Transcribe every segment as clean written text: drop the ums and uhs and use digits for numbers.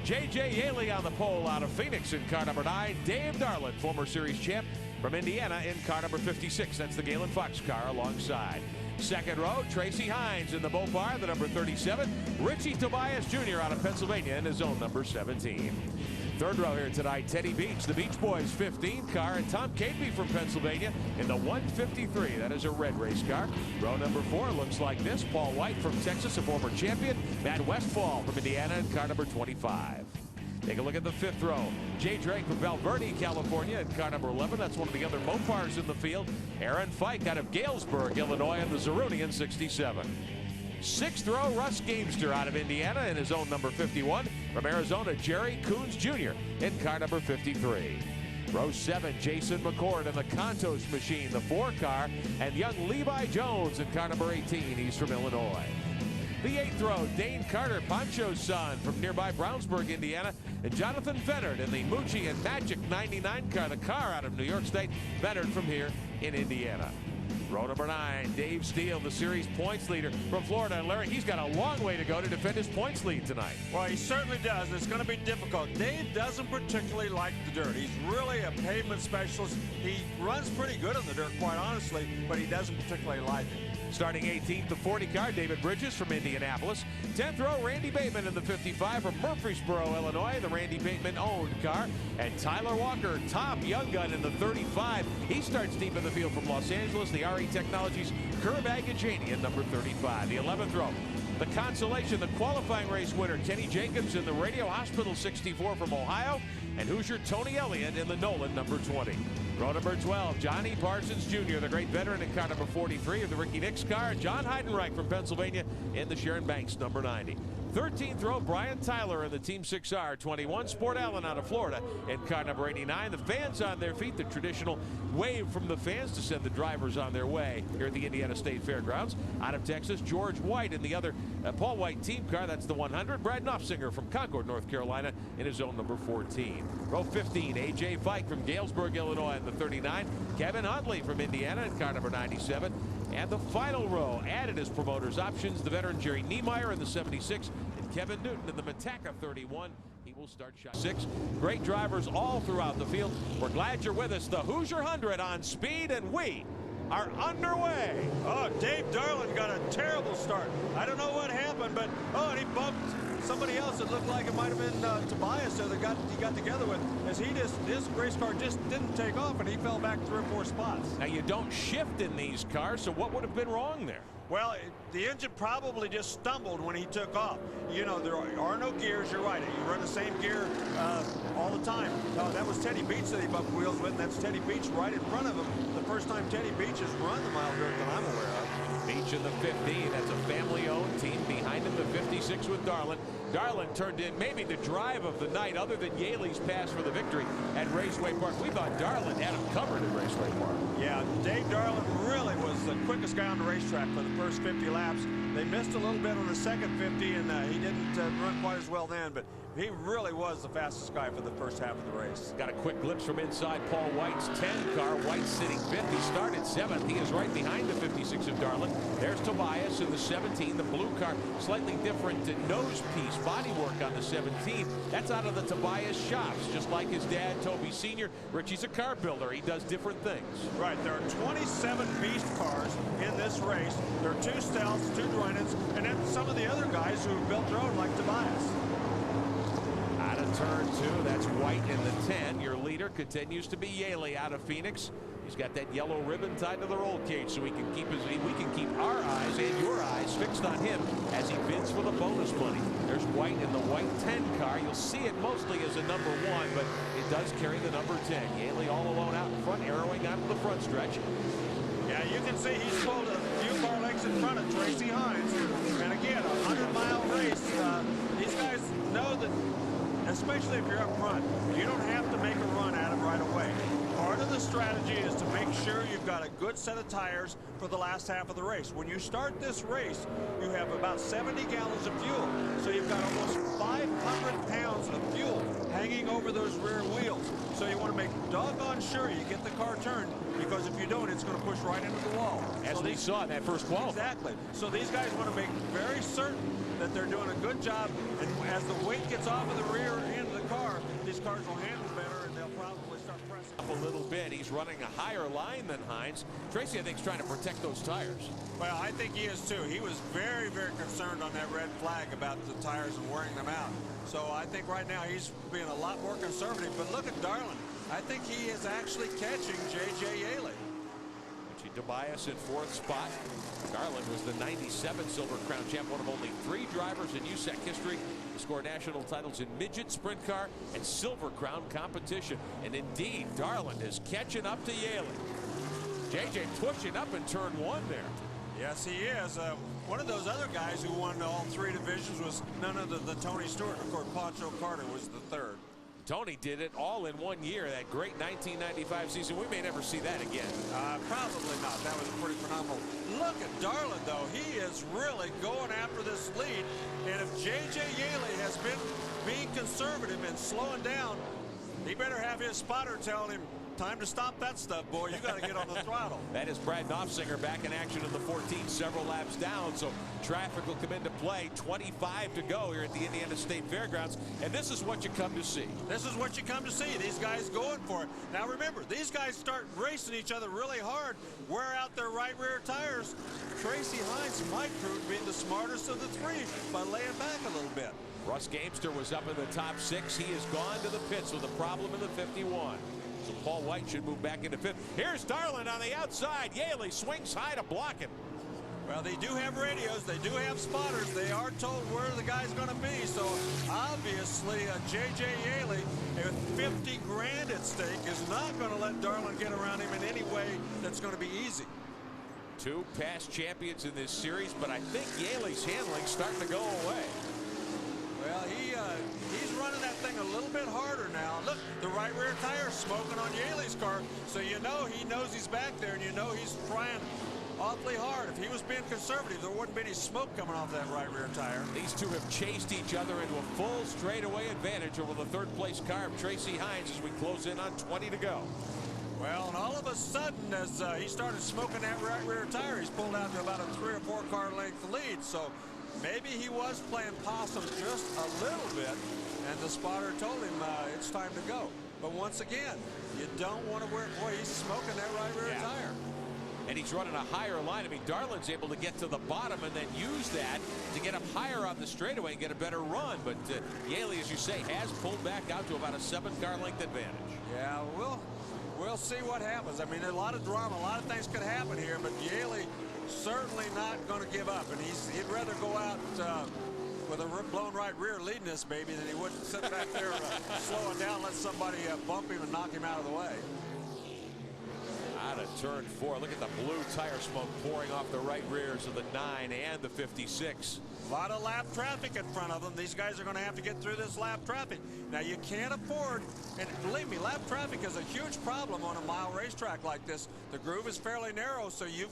J.J. Yaley on the pole out of Phoenix in car number 9. Dave Darland, former series champ from Indiana, in car number 56. That's the Galen Fox car alongside. Second row, TRACY HINES in the Mopar, the number 37. Richie Tobias Jr. out of Pennsylvania in his own number 17. Third row here tonight, Teddy Beach, the Beach Boys 15 car, and Tom Cateby from Pennsylvania in the 153. That is a red race car. Row number 4 looks like this. Paul White from Texas, a former champion. Matt Westfall from Indiana in car number 25. Take a look at the fifth row. Jay Drake from Val Verde, California in car number 11. That's one of the other Mopars in the field. Aaron Fike out of Galesburg, Illinois in the Zeruni in 67. Sixth row, Russ Gamester out of Indiana in his own number 51. From Arizona, Jerry Coons Jr. in car number 53. Row 7, Jason McCord in the Contos machine, the 4 car, and young Levi Jones in car number 18. He's from Illinois. The 8th row, Dane Carter, Pancho's son from nearby Brownsburg, Indiana, and Jonathan Vennard in the Mucci and Magic 99 car, the car out of New York State. Vennard from here in Indiana. Row number 9, Dave Steele, the series points leader from Florida. And Larry, he's got a long way to go to defend his points lead tonight. Well, he certainly does. It's going to be difficult. Dave doesn't particularly like the dirt. He's really a pavement specialist. He runs pretty good on the dirt, quite honestly, but he doesn't particularly like it. Starting 18th, the 40 car, David Bridges from Indianapolis. 10th row, Randy Bateman in the 55 from Murfreesboro, Illinois, the Randy Bateman owned car. And Tyler Walker, top young gun in the 35. He starts deep in the field from Los Angeles, the RE Technologies, Curb Agajani in number 35. The 11th row, the consolation, the qualifying race winner, Kenny Jacobs in the Radio Hospital 64 from Ohio. And Hoosier Tony Elliott in the Nolan number 20. Row number 12, Johnny Parsons Jr., the great veteran in car number 43 of the Ricky Nix car. And John Heidenreich from Pennsylvania in the Sharon Banks number 90. 13th row, Brian Tyler in the Team 6R. 21, Sport Allen out of Florida in car number 89. The fans on their feet, the traditional wave from the fans to send the drivers on their way here at the Indiana State Fairgrounds. Out of Texas, George White in the other Paul White team car. That's the 100. Brad Knopfsinger from Concord, North Carolina in his own number 14. Row 15, A.J. Fike from Galesburg, Illinois in the 39. Kevin Huntley from Indiana in car number 97. And the final row, added as promoters' options, the veteran Jerry NEMIRE in the 76 and Kevin Newton in the Mataka 31. He will start shot 6. Great drivers all throughout the field. We're glad you're with us. The Hoosier 100 on speed, and we are underway. Oh, Dave Darland got a terrible start. I don't know what happened, but and he bumped somebody else. It looked like it might have been Tobias that he got together with, as his race car just didn't take off, and he fell back 3 or 4 spots. Now, you don't shift in these cars, so what would have been wrong there? Well, the engine probably just stumbled when he took off. You know, there are no gears. You're right. You run the same gear all the time. That was Teddy Beach that he bumped wheels with. That's Teddy Beach right in front of him. The first time Teddy Beach has run the mile dirt that I'm aware of. Beach in the 15. That's a family-owned team. Behind him, the 56 with Darland. Darland turned in maybe the drive of the night, other than Yaley's pass for the victory at Raceway Park. We thought Darland had him covered at Raceway Park. Yeah, Dave Darland really was the quickest guy on the racetrack for the first 50 laps. They missed a little bit on the second 50, and he didn't run quite as well then, but he really was the fastest guy for the first half of the race. Got a quick glimpse from inside Paul White's 10 car. White sitting 5th. He started 7th. He is right behind the 56 of Darland. There's Tobias in the 17. The blue car, slightly different nose piece, bodywork on the 17. That's out of the Tobias shops, just like his dad, Toby Sr. Richie's a car builder. He does different things. Right. There are 27 beast cars in this race. There are 2 Steels, 2 Drinens, and then some of the other guys who have built their own, like Tobias. Out of turn 2, that's White in the 10. Your leader continues to be Yaley out of Phoenix. He's got that yellow ribbon tied to the roll cage, so we can keep our eyes and your eyes fixed on him as he bids for the bonus money. There's White in the white 10 car. You'll see it mostly as a number 1, but it does carry the number 10. Yaley all alone out in front, arrowing out to the front stretch. Yeah, you can see he's pulled a few car lengths in front of TRACY HINES. And again, a 100-mile race. These guys know that, especially if you're up front, you don't have to make a run at it right away. Part of the strategy is to make sure you've got a good set of tires for the last half of the race. When you start this race, you have about 70 gallons of fuel. So you've got almost 500 pounds of fuel hanging over those rear wheels. So you want to make doggone sure you get the car turned, because if you don't, it's going to push right into the wall. As we saw in that first qualify. Exactly. So these guys want to make very certain that they're doing a good job, and as the weight gets off of the rear tires will handle better, and they'll probably start pressing up a little bit. He's running a higher line than Hines. Tracy, I think, is trying to protect those tires. Well, I think he is too. He was very, very concerned on that red flag about the tires and wearing them out. So I think right now he's being a lot more conservative. But look at Darlin. I think he is actually catching J.J. Yaley. Tobias in 4th spot. Garland was the 97 Silver Crown champ, one of only 3 drivers in USAC history to score national titles in midget, sprint car, and Silver Crown competition. And indeed, Darland is catching up to Yaley. JJ pushing up in turn 1 there. Yes, he is. One of those other guys who won all 3 divisions was none other than Tony Stewart. Of course, Pancho Carter was the 3rd. Tony did it all in 1 year, that great 1995 season. We may never see that again. Probably not. That was pretty phenomenal. Look at Darlin, though. He is really going after this lead. And if J.J. Yaley has been being conservative and slowing down, he better have his spotter telling him, time to stop that stuff, boy. You got to get on the throttle. That is Brad Knopfsinger back in action in the 14, several laps down. So traffic will come into play. 25 to go here at the Indiana State Fairgrounds. And this is what you come to see. This is what you come to see. These guys going for it. Now remember, these guys start racing each other really hard, wear out their right rear tires. Tracy Hines might prove being the smartest of the 3 by laying back a little bit. Russ Gamester was up in the top 6. He has gone to the pits with a problem in the 51. So Paul White should move back into 5th. Here's Darland on the outside. Yaley swings high to block it. Well, they do have radios. They do have spotters. They are told where the guy's going to be. So obviously, J.J. Yaley, with 50 grand at stake, is not going to let Darland get around him in any way that's going to be easy. 2 past champions in this series, but I think Yaley's handling's starting to go away. Well, he's running that thing a little bit harder now. Look, the right rear tire smoking on Yaley's car, so you know he knows he's back there, and you know he's trying awfully hard. If he was being conservative, there wouldn't be any smoke coming off that right rear tire. These 2 have chased each other into a full straightaway advantage over the 3rd place car of Tracy Hines as we close in on 20 to go. Well, and all of a sudden, as he started smoking that right rear tire, he's pulled out to about a 3 or 4 car length lead. So maybe he was playing possum just a little bit, and the spotter told him it's time to go. But once again, you don't want to wear, boy, he's smoking that right rear tire. And he's running a higher line. I mean, Darland's able to get to the bottom and then use that to get up higher on the straightaway and get a better run. But Yaley, as you say, has pulled back out to about a 7 car length advantage. Yeah, we'll see what happens. I mean, a lot of drama, a lot of things could happen here, but Yaley certainly not going to give up, and he'd rather go out with a blown right rear leading this baby than he would sit back there slowing down, let somebody bump him and knock him out of the way. Out of turn 4, look at the blue tire smoke pouring off the right rears of the 9 and the 56. A lot of lap traffic in front of them. These guys are going to have to get through this lap traffic. Now, you can't afford, and believe me, lap traffic is a huge problem on a mile racetrack like this. The groove is fairly narrow, so you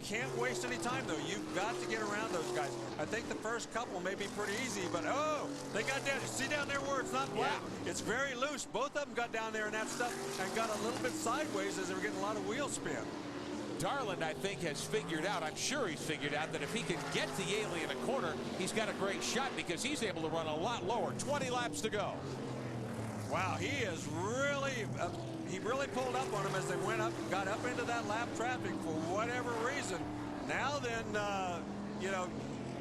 can't waste any time, though. You've got to get around those guys. I think the first couple may be pretty easy, but, oh, they got down. See down there where it's not flat? Yeah. It's very loose. Both of them got down there in that stuff and got a little bit sideways as they were getting a lot of wheel spin. Darland, I think, has figured out, I'm sure he's figured out, that if he can get to Yaley in a corner, he's got a great shot because he's able to run a lot lower. 20 laps to go. Wow, he is really, he really pulled up on him as they went up, got up into that lap traffic for whatever reason. Now then, you know,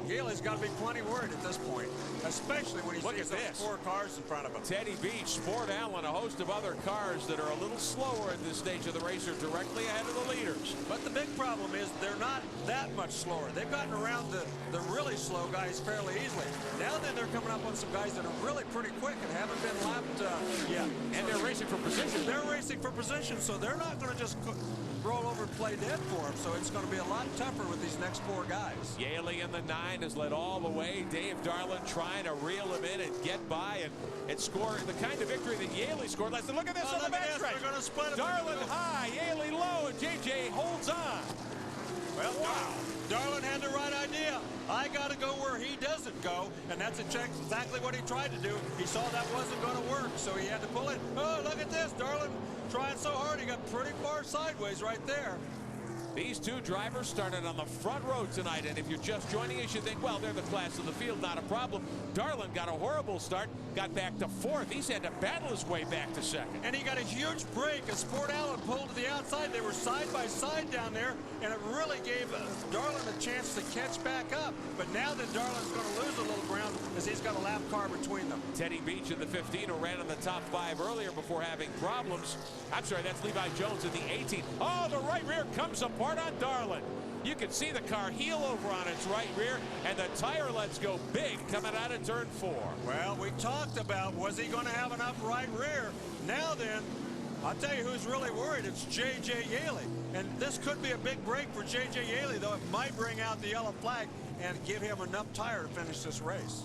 Yaley's got to be plenty worried at this point, especially when he sees those 4 cars in front of him. Teddy Beach, Sport Allen, a host of other cars that are a little slower at this stage of the race are directly ahead of the leaders. But the big problem is they're not that much slower. They've gotten around the really slow guys fairly easily. Now then they're coming up on some guys that are really pretty quick and haven't been lapped yet. And they're racing for position. They're racing for position, so they're not going to just roll over and play dead for him. So it's going to be a lot tougher with these next 4 guys. Yaley in the 9 has led all the way. Dave Darland trying to reel him in and get by and score the kind of victory that Yaley scored last. Look at this on the backstretch. They're going to split him. Darland high, Yaley low, and JJ holds on. Well, wow. Darland had the right idea. I got to go where he doesn't go, and that's exactly what he tried to do. He saw that wasn't going to work, so he had to pull it. Oh, look at this. Darland trying so hard, he got pretty far sideways right there. These two drivers started on the front row tonight, and if you're just joining us, you think, well, they're the class of the field, not a problem. Darlin got a horrible start, got back to fourth. He's had to battle his way back to second. And he got a huge break as Sport Allen pulled to the outside. They were side by side down there, and it really gave Darlin a chance to catch back up. But now that Darlin's going to lose a little ground as he's got a lap car between them. Teddy Beach in the 15 who ran in the top 5 earlier before having problems. I'm sorry, that's Levi Jones in the 18. Oh, the right rear comes apart on Darlin. You can see the car heel over on its right rear, and the tire lets go big coming out of turn 4. Well, we talked about, was he going to have enough right rear? Now then, I'll tell you who's really worried. It's J.J. Yaley. And this could be a big break for J.J. Yaley, though it might bring out the yellow flag and give him enough tire to finish this race.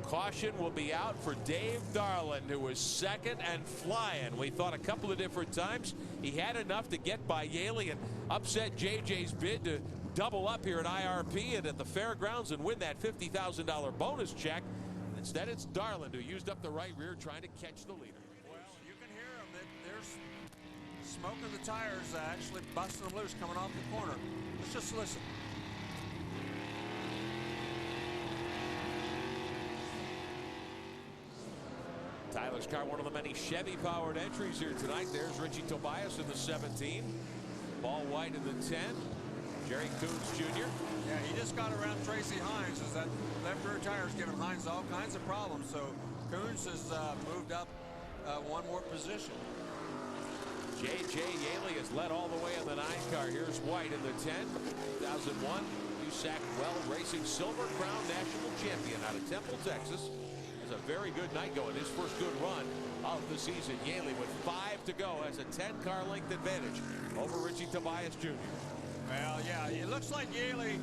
Caution will be out for Dave Darlin, who was second and flying. We thought a couple of different times he had enough to get by Yaley and upset JJ's bid to double up here at IRP and at the Farigrounds and win that $50,000 bonus check. Instead, it's Darlin who used up the right rear trying to catch the leader. Well, you can hear them. They're smoking the tires, actually busting them loose coming off the corner. Let's just listen. Tyler's car, one of the many Chevy-powered entries here tonight. There's Richie Tobias in the 17. Paul White in the 10. Jerry Coons Jr. Yeah, he just got around TRACY HINES. As that left rear tire is giving HINES all kinds of problems. So Coons has moved up one more position. J.J. Yaley has led all the way in the 9 car. Here's White in the 10. 2001 USAC Well Racing Silver Crown National Champion out of Temple, Texas. A very good night going. His first good run of the season. Yaley with 5 to go has a 10-car length advantage over Richie Tobias Jr. Well, yeah, it looks like Yaley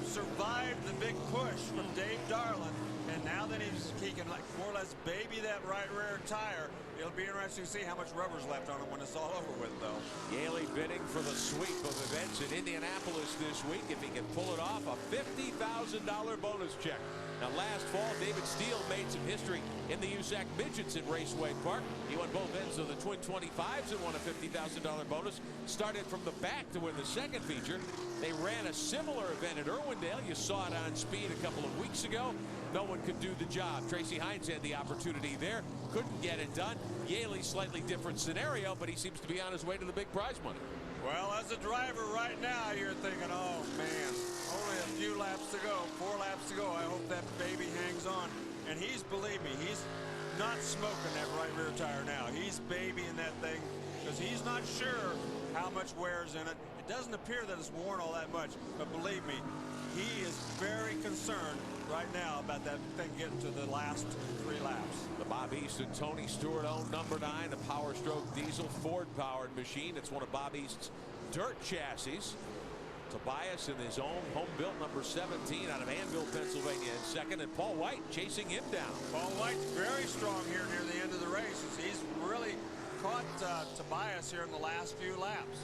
survived the big push from Dave Darlin, and now that he can like more or less baby that right rear tire. It'll be interesting to see how much rubber's left on it when it's all over with, though. Yaley bidding for the sweep of events in Indianapolis this week. If he can pull it off, a $50,000 bonus check. Now, last fall, David Steele made some history in the USAC Midgets at Raceway Park. He won both ends of the Twin 25s and won a $50,000 bonus. Started from the back to win the second feature. They ran a similar event at Irwindale. You saw it on speed a couple of weeks ago. No one could do the job. TRACY HINES had the opportunity there. Couldn't get it done. Yaley, slightly different scenario, but he seems to be on his way to the big prize money. Well, as a driver right now, you're thinking, oh, man, only a few laps to go, 4 laps to go. I hope that baby hangs on. And he's, believe me, he's not smoking that right rear tire now. He's babying that thing because he's not sure how much wear's in it. It doesn't appear that it's worn all that much, but believe me, he is very concerned right now about that thing getting to the last 3 laps. The Bob East and Tony Stewart owned number 9, a Power Stroke diesel Ford-powered machine. It's one of Bob East's dirt chassis. Tobias in his own home-built number 17 out of Annville, Pennsylvania in second, and Paul White chasing him down. Paul White's very strong here near the end of the race. He's really caught Tobias here in the last few laps.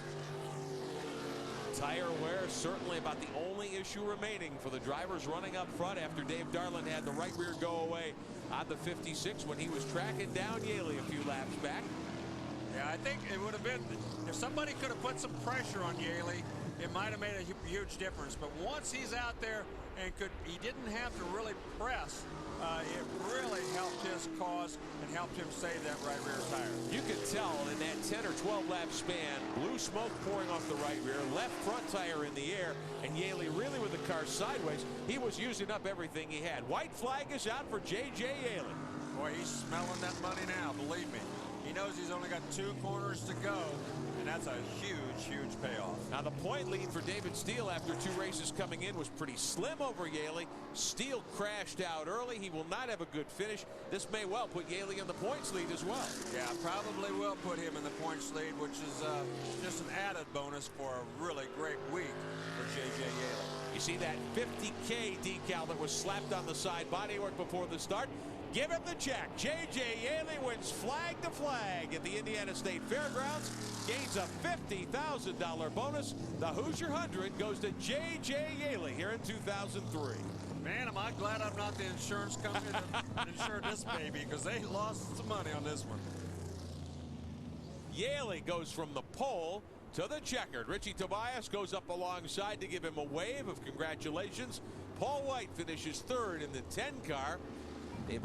Tire wear certainly about the only issue remaining for the drivers running up front after Dave Darlin had the right rear go away on the 56 when he was tracking down Yaley a few laps back. Yeah, I think it would have been, if somebody could have put some pressure on Yaley, it might have made a huge difference. But once he's out there and he didn't have to really press, it really helped his cause and helped him save that right rear tire. You could tell in that 10 or 12 lap span, blue smoke pouring off the right rear, left front tire in the air, and Yaley really with the car sideways. He was using up everything he had. White flag is out for J.J. Yaley. Boy, he's smelling that money now, believe me. He knows he's only got 2 corners to go, and that's a huge, huge payoff. Now, the point lead for David Steele after 2 races coming in was pretty slim over Yaley. Steele crashed out early. He will not have a good finish. This may well put Yaley in the points lead as well. Yeah, probably will put him in the points lead, which is just an added bonus for a really great week for J.J. Yaley. You see that 50K decal that was slapped on the side bodywork before the start? Give him the check. J.J. Yaley wins flag to flag at the Indiana State Fairgrounds. Gains a $50,000 bonus. The Hoosier 100 goes to J.J. Yaley here in 2003. Man, am I glad I'm not the insurance company that insured this baby, because they lost some money on this one. Yaley goes from the pole to the checkered. Richie Tobias goes up alongside to give him a wave of congratulations. Paul White finishes third in the 10 car. Dave